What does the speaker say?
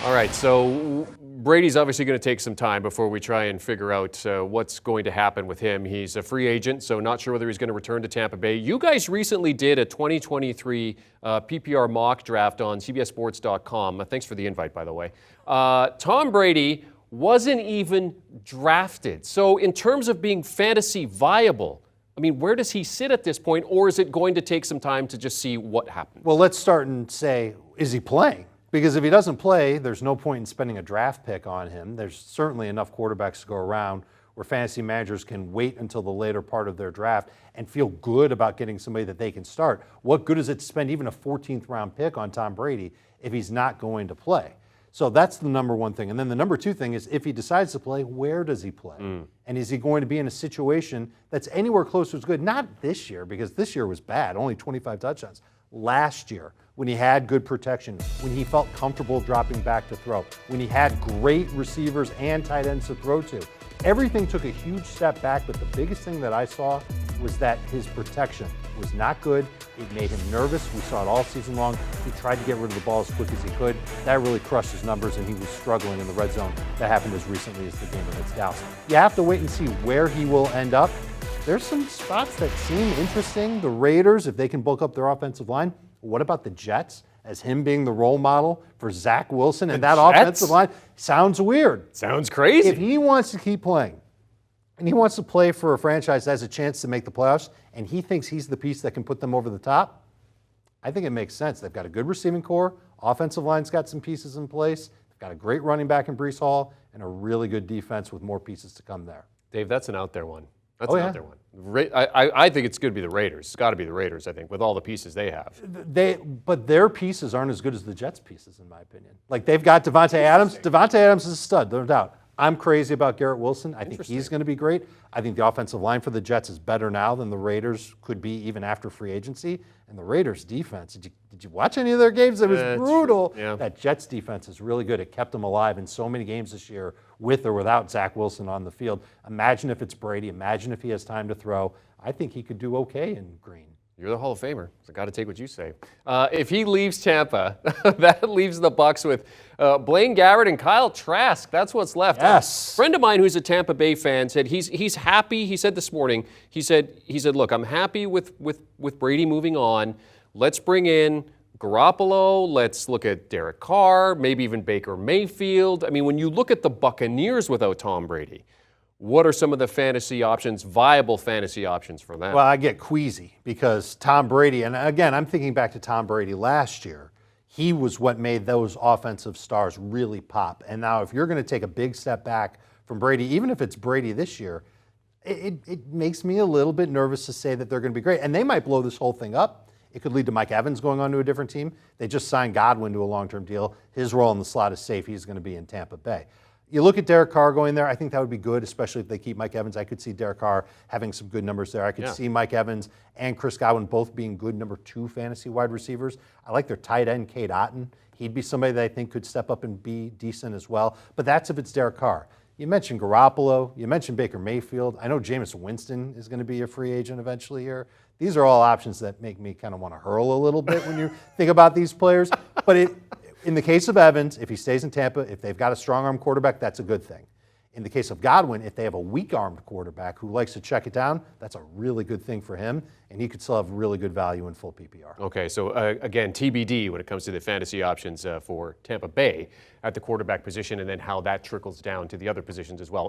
All right, so Brady's obviously going to take some time before we try and figure out what's going to happen with him. He's a free agent, so not sure whether he's going to return to Tampa Bay. You guys recently did a 2023 PPR mock draft on CBSSports.com. Thanks for the invite, by the way. Tom Brady wasn't even drafted. So in terms of being fantasy viable, I mean, where does he sit at this point, or is it going to take some time to just see what happens? Well, let's start and say, is he playing? Because if he doesn't play, there's no point in spending a draft pick on him. There's certainly enough quarterbacks to go around where fantasy managers can wait until the later part of their draft and feel good about getting somebody that they can start. What good is it to spend even a 14th round pick on Tom Brady if he's not going to play? So that's the number one thing. And then the number two thing is, if he decides to play, where does he play? And is he going to be in a situation that's anywhere close to as good? Not this year, because this year was bad, only 25 touchdowns. Last year, when he had good protection, when he felt comfortable dropping back to throw, when he had great receivers and tight ends to throw to. Everything took a huge step back, but the biggest thing that I saw was that his protection was not good. It made him nervous. We saw it all season long. He tried to get rid of the ball as quick as he could. That really crushed his numbers, and he was struggling in the red zone. That happened as recently as the game against Dallas. You have to wait and see where he will end up. There's some spots that seem interesting. The Raiders, if they can bulk up their offensive line. What about the Jets as him being the role model for Zach Wilson and that offensive line? Sounds weird. Sounds crazy. If he wants to keep playing and he wants to play for a franchise that has a chance to make the playoffs and he thinks he's the piece that can put them over the top, I think it makes sense. They've got a good receiving core. Offensive line's got some pieces in place. They've got a great running back in Breece Hall and a really good defense with more pieces to come there. Dave, that's an out there one. That's an out there one. I think it's going to be the Raiders. It's got to be the Raiders, I think, with all the pieces they have. But their pieces aren't as good as the Jets' pieces, in my opinion. Like, they've got Devontae Adams. Devontae Adams is a stud, no doubt. I'm crazy about Garrett Wilson. I think he's going to be great. I think the offensive line for the Jets is better now than the Raiders could be even after free agency. And the Raiders' defense, did you watch any of their games? It was brutal. Yeah. That Jets defense is really good. It kept them alive in so many games this year with or without Zach Wilson on the field. Imagine if it's Brady. Imagine if he has time to throw. I think he could do okay in green. You're the Hall of Famer, so got to take what you say. If he leaves Tampa, that leaves the Bucs with Blaine Gabbert and Kyle Trask. That's what's left. Yes. A friend of mine who's a Tampa Bay fan said he's happy. He said this morning, he said, look, I'm happy with Brady moving on. Let's bring in Garoppolo. Let's look at Derek Carr, maybe even Baker Mayfield. I mean, when you look at the Buccaneers without Tom Brady, what are some of the fantasy options, viable fantasy options for them? Well, I get queasy because Tom Brady, and again, I'm thinking back to Tom Brady last year. He was what made those offensive stars really pop. And now if you're going to take a big step back from Brady, even if it's Brady this year, it makes me a little bit nervous to say that they're going to be great. And they might blow this whole thing up. It could lead to Mike Evans going on to a different team. They just signed Godwin to a long-term deal. His role in the slot is safe. He's going to be in Tampa Bay. You look at Derek Carr going there, I think that would be good, especially if they keep Mike Evans. I could see Derek Carr having some good numbers there. I could see Mike Evans and Chris Godwin both being good number 2 fantasy wide receivers. I like their tight end, Cade Otton. He'd be somebody that I think could step up and be decent as well. But that's if it's Derek Carr. You mentioned Garoppolo. You mentioned Baker Mayfield. I know Jameis Winston is going to be a free agent eventually here. These are all options that make me kind of want to hurl a little bit when you think about these players. But in the case of Evans, if he stays in Tampa, if they've got a strong-arm quarterback, that's a good thing. In the case of Godwin, if they have a weak-armed quarterback who likes to check it down, that's a really good thing for him, and he could still have really good value in full PPR. Okay, so again, TBD when it comes to the fantasy options for Tampa Bay at the quarterback position, and then how that trickles down to the other positions as well.